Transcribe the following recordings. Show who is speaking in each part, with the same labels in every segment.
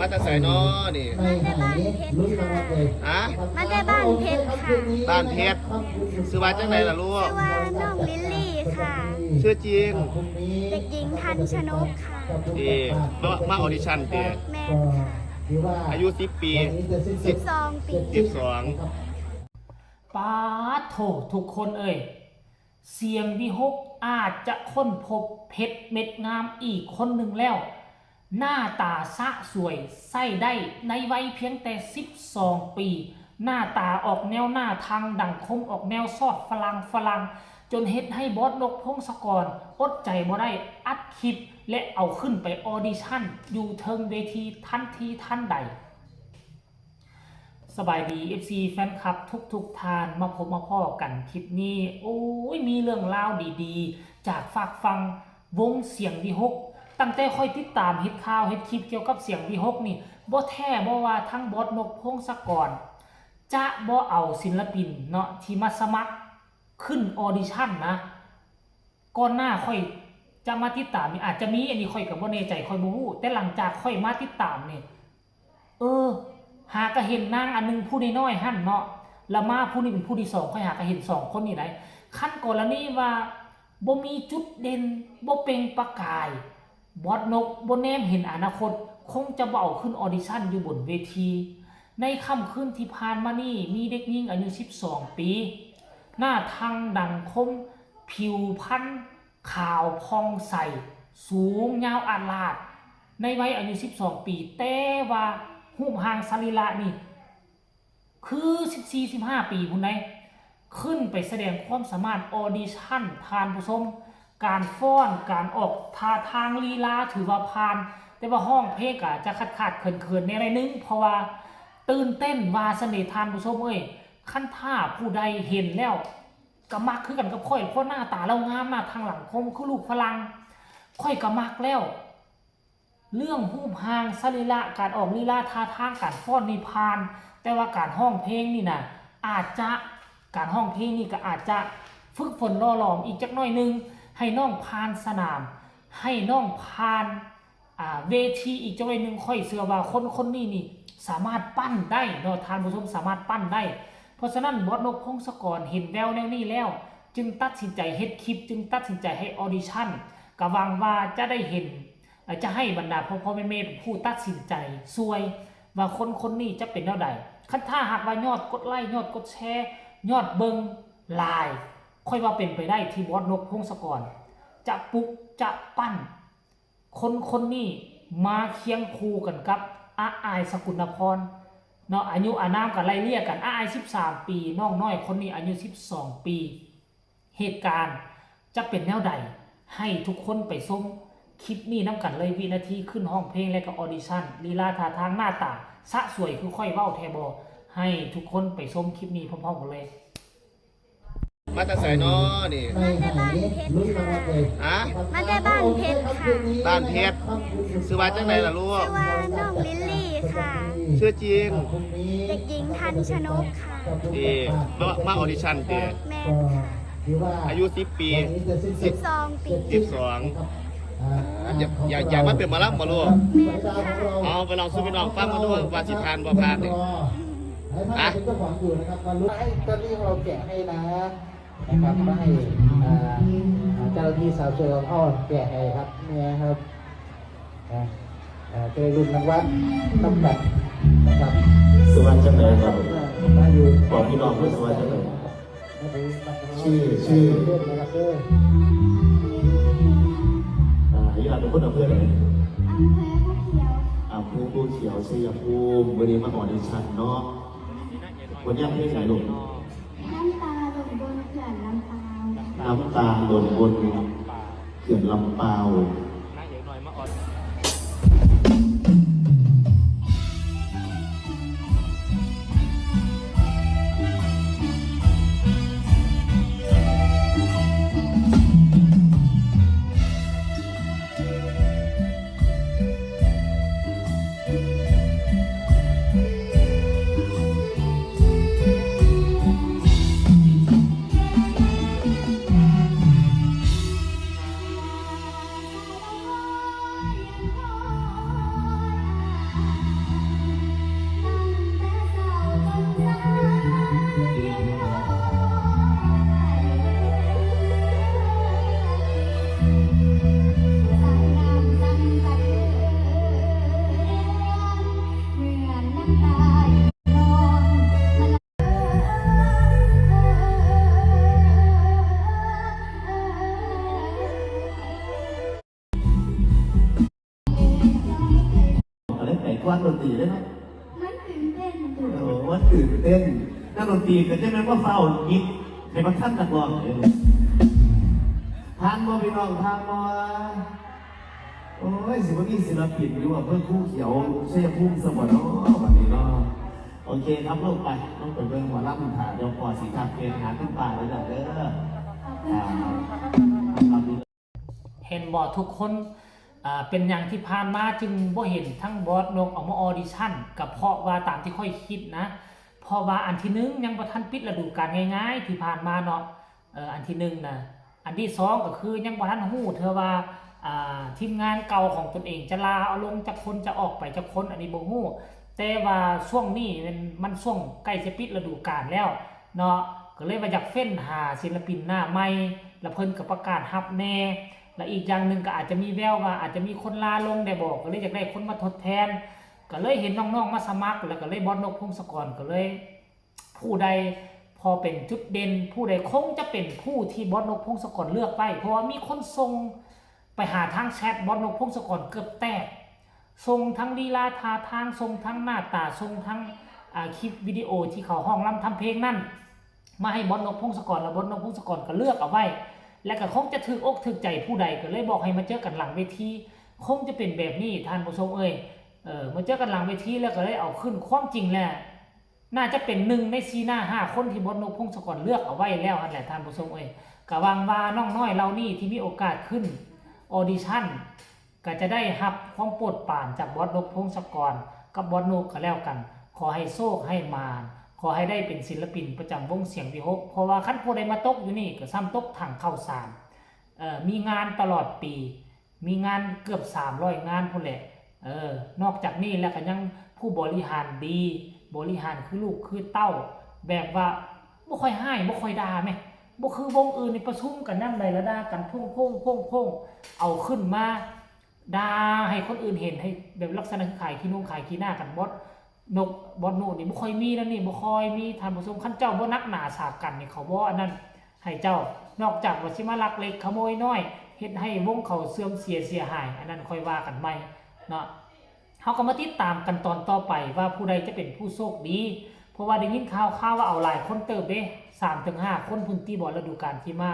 Speaker 1: มาแต่ใส่น้อนี่
Speaker 2: มาแต่บ้านเพชรค่ะ
Speaker 1: ฮะ
Speaker 2: มาแต่บ้านเพชรค่ะ
Speaker 1: บ้านเพชรซื้อมาจากไหนล่ะลูก
Speaker 2: ชื่อว่าน้องลิลลี่ค่ะ
Speaker 1: ชื่อจริง
Speaker 2: เด็กหญิงทันชนกค่ะ
Speaker 1: ดีมาออดิชั่นเดีย
Speaker 2: แม่ค่ะ
Speaker 1: อายุ10 ปี
Speaker 2: 12 ปี
Speaker 1: 12
Speaker 3: ป้าโถทุกคนเอ่ยเสียงวิหกอาจจะค้นพบเพชรเม็ดงามอีกคนหนึ่งแล้วหน้าตาสะสวยใส่ได้ในวัยเพียงแต่12 ปีหน้าตาออกแนวหน้าทางดังคมออกแนวซอดฝรั่งจนเฮ็ดให้บอสนกพงศกรอดใจบ่ได้อัดคลิปและเอาขึ้นไปออดิชั่นอยู่เทิงเวทีทันทีทันใดสบายดี FC แฟนคลับทุกท่านมาพบมาพ่อกันคลิปนี้โอ้ยมีเรื่องราวดีๆจากฝากฟังวงเสียงวิหกตั้งแต่ค่อยติดตามเฮ็ดข่าวเฮ็ดคลิปเกี่ยวกับเสียงวิหกนี่บ่แท้บ่ว่าทั้งบอสนกพงศกรจะบ่เอาศิลปินเนาะที่มาสมัครขึ้นออดิชั่นนะก่อนหน้าค่อยจะมาติดตามนี่อาจจะมีอันนี้ค่อยก็บ่แน่ใจค่อยบ่ฮู้แต่หลังจากค่อยมาติดตามนี่หากะเห็นนางอันนึงผู้น้อยๆหั่นเนาะแล้วมาผู้นี้เป็นผู้ที่สองค่อยหากะเห็น2 คนนี่ได้ขั้นกรณีว่าบ่มีจุดเด่นบ่เปล่งประกายบอสนกบ่แนมเห็นอนาคตคงจะบ่เอาขึ้นออดิชั่นอยู่บนเวทีในค่ำคืนที่ผ่านมานี่มีเด็กหญิงอายุ12 ปีหน้าทางดังคมผิวพรรณขาวพองใสสูงยาวอาลาดในวัยอายุ12 ปีแต่ว่ารูปร่างสรีระนี่คือ14-15 ปีพุ่นใดขึ้นไปแสดงความสามารถออดิชั่นผ่านผู้ชมการฟ้อนการออกท่าทางลีลาถือว่าผ่านแต่ว่าห้องเพลงก็จะขาดเขินๆในอะไรนึงเพราะว่าตื่นเต้นว่าเสน่ห์ทานผู้ชมเอ้ยขั้นท่าผู้ใดเห็นแล้วก็มักคือกันกับค่อยเพราะหน้าตาเรางามหน้าทางหลังคมคือลูกฝรั่งค่อยก็มักแล้วเรื่องรูปร่างสรีระการออกลีลาท่าทางการฟ้อนนี่ผ่านแต่ว่าการห้องเพลงนี่นะอาจจะการห้องเพลงนี่ก็อาจจะฝึกฝนล่อหลอมอีกจักหน่อยนึงให้น้องผ่านสนามให้น้องผ่านเวทีอีกจักหน่อยนึงค่อยเชื่อว่าคนนี่สามารถปั้นได้เนาะท่านผู้ชมสามารถปั้นได้เพราะฉะนั้นบอสนกพงศกรเห็นแววแนวนี้แล้วจึงตัดสินใจเฮ็ดคลิปจึงตัดสินใจให้ออดิชั่นก็หวังว่าจะได้เห็นจะให้บรรดาพ่อแม่เป็นผู้ตัดสินใจซวยว่าคนนี้จะเป็นเท่าใดคันถ้าหากว่ายอดกดไลค์ยอดกดแชร์ยอดเบิงไลน์ค่อยว่าเป็นไปได้ที่บอสนกพงศกรจะปลุกจะปั้นคนนี้มาเคียงคู่กันกับอาอายสกุลพรเนาะอายุอานามกับไล่เลี่ยกันอาอาย13 ปีน้องน้อยคนนี้อายุ12 ปีเหตุการณ์จะเป็นแนวใดให้ทุกคนไปชมคลิปนี้น้ำกันเลยวินาทีขึ้นห้องเพลงและก็ออดิชั่นลีลาท่าทางหน้าตาสะสวยคือค่อยเว้าแทบอให้ทุกคนไปชมคลิปนี้พร้อมๆกันเลย
Speaker 1: มาแต่ใส่น้อนี่
Speaker 2: มาแต่บ้านเพชรค่ะมาแต่บ้านเพชรค่ะ
Speaker 1: บ้านเพชรซื้อมาจากไหนล่ะลูก
Speaker 2: ชื่อว่าน้องลิลลี่ค่ะ
Speaker 1: ชื่อจริง
Speaker 2: เด็กหญิงทันชนกค่ะ
Speaker 1: ดีมาออดิชั่นเดีย
Speaker 2: แม่ค่ะ
Speaker 1: อายุ10 ปี
Speaker 2: 12 ปี
Speaker 1: อยากมาเป็นหมอลำบ่ลูก
Speaker 2: แม่ค่ะ
Speaker 1: เอาไปลองซื้อไปลองฟังมาดูว่าสิทานบ่ผ่านนี่
Speaker 4: ให้เจ้าของอยู่นะครับมาลุ้นให้เจ้าหน้าที่เราแกะให้นะครับมาให้เจ้าหน้าที่สาวเชิงอ้อแกะให้ครับเนี่ยครับเคยรุ่นรางวัลตำแหน่งนะครับ
Speaker 5: สวัสดีครับ
Speaker 4: มาอยู่
Speaker 5: บอกพี่น้องด้วยสวัสดีครับชื่อ
Speaker 4: เพื่อนนะครับเพื่อน
Speaker 5: ยี่ห้อเป็นคนอำเภอไหนภูเขียวชัยภูมิวันนี้มาออดิชั่นเนาะวันนี้เพลงไหนลูก
Speaker 2: น้ำตาหล่นบนเขื่อนลำปาว
Speaker 5: น้ำตาหล่นบนเขื่อนลำปาว กวนดนตรีได้ไหม
Speaker 2: มันตื่นเต้นตื่น
Speaker 5: โอ้ว่าตื่นเต้นนักดนตรีก็จะไม่ว่าเฝ้ายิบให้มันท่านนักร้องเลยทางบ่พี่น้องทางบ่โอ้ยสิว่ามีศิลปินอยู่ว่าเพื่อคู่เขียวเสียพุ่มสมบัติเนาะวันนี้เนาะโอเคครับลูกไปต้องไปเบิ่งหัวล่ำถาเดี๋ยวพอสีทับเกณฑ์หาขึ้นป่าเลยจ้ะเด้อครับ
Speaker 3: เห็นบอทุกคนเป็นอย่างที่ผ่านมาจึงบ่เห็นทั้งบอสนกออกมาออดิชั่นกับเพราะว่าตามที่ค่อยคิดนะเพราะว่าอันที่หนึ่งยังบ่ทันปิดฤดูกาลง่ายๆที่ผ่านมาเนาะอันที่หนึ่งนะอันที่สองก็คือยังบ่ทันฮู้เธอว่าทีมงานเก่าของตนเองจะลาเอาลงจากคนจะออกไปจากคนอันนี้บ่ฮู้แต่ว่าช่วงนี้มันช่วงใกล้จะปิดฤดูกาลแล้วเนาะก็เลยว่าอยากเฟ้นหาศิลปินหน้าใหม่แล้วเพิ่นก็ประกาศฮับแน่และอีกอย่างหนึ่งก็อาจจะมีแววว่าอาจจะมีคนลาลงได้บอกก็เลยอยากได้คนมาทดแทนก็เลยเห็นน้องๆมาสมัครแล้วก็เลยบอสนกพงศกรก็เลยผู้ใดพอเป็นจุดเด่นผู้ใดคงจะเป็นผู้ที่บอสนกพงศกรเลือกไปเพราะว่ามีคนส่งไปหาทางแชทบอสนกพงศกรเกือบแตกส่งทั้งลีลาท่าทางส่งทั้งหน้าตาส่งทั้งคลิปวิดีโอที่เขาห้องร่ำทำเพลงนั่นมาให้บอสนกพงศกรแล้วบอสนกพงศกรก็เลือกเอาไว้และก็คงจะถึกอกถึกใจผู้ใดก็เลยบอกให้มาเจอกันหลังเวทีคงจะเป็นแบบนี้ท่านผู้ชมมาเจอกันหลังเวทีแล้วก็เลยเอาขึ้นความจริงแหละน่าจะเป็น1 ใน 4 หน้า 5 คนที่บอสนกพงศกรเลือกเอาไว้แล้วนั่นแหละท่านผู้ชมกะวังว่าน้องน้อยเรานี่ที่มีโอกาสขึ้นออดิชั่นก็จะได้รับความโปรดปรานจากบอสนกพงศกรกับบอสนกก็แล้วกันขอให้โชคให้มาขอให้ได้เป็นศิลปินประจำวงเสียงวิหกเพราะว่าขั้นผู้ใดมาตกอยู่นี่ก็ซ้ำตกถังเข้าสารมีงานตลอดปีมีงานเกือบ300 งานพุ่นแหละนอกจากนี้แล้วก็ยังผู้บริหารดีบริหารคือลูกคือเต้าแบบว่าบ่ค่อยให้บ่ค่อยด่าแม่บ่คือวงอื่นในประชุมกันนำใดละด่ากันพงเอาขึ้นมาด่าให้คนอื่นเห็นให้แบบลักษณะขายขี้นุ่งขายขี้หน้ากันบอสโนนี่บ่ค่อยมีแล้วนี่บ่ค่อยมีท่านผู้ชมคันเจ้าบ่นักหนาสากันนี่เขาบ่อันนั้นให้เจ้านอกจากว่าสิมาลักเล็กขโมยน้อยเฮ็ดให้วงเขาเสื่อมเสียหายอันนั้นค่อยว่ากันใหม่เนาะเฮาก็มาติดตามกันตอนต่อไปว่าผู้ใดจะเป็นผู้โชคดีเพราะว่าได้ยินข่าวว่าเอาหลายคนเติบเด้ 3-5 คนพุ่นที่บ่ฤดูกาลที่มา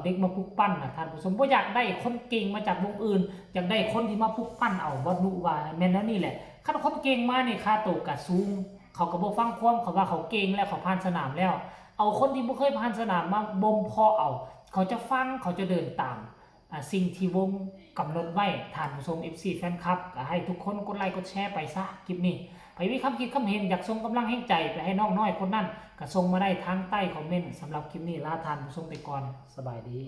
Speaker 3: เด็กมาพุกปั้นท่านผู้ชมบ่อยากได้คนเก่งมาจากวงอื่นอยากได้คนที่มาพุกปั้นเอาบ่รู้ว่าแม่นแล้วนี่แหละคันคนเก่งมานี่ค่าโตก็สูงเขาก็บ่ฟังความเขาว่าเขาเก่งแล้วเขาผ่านสนามแล้วเอาคนที่บ่เคยผ่านสนามมาบ่มเพาะเอาเขาจะฟังเขาจะเดินตามสิ่งที่วงกำหนดไว้ท่านผู้ชม FC แฟนคลับก็ให้ทุกคนกดไลค์กดแชร์ไปซะคลิปนี้ใครมีคำคิดคำเห็นอยากส่งกำลังแห่งใจไปให้น้องน้อยคนนั้นก็ส่งมาได้ทางใต้คอมเมนต์สำหรับคลิปนี้ลาท่านผู้ชมไปก่อนสบายดี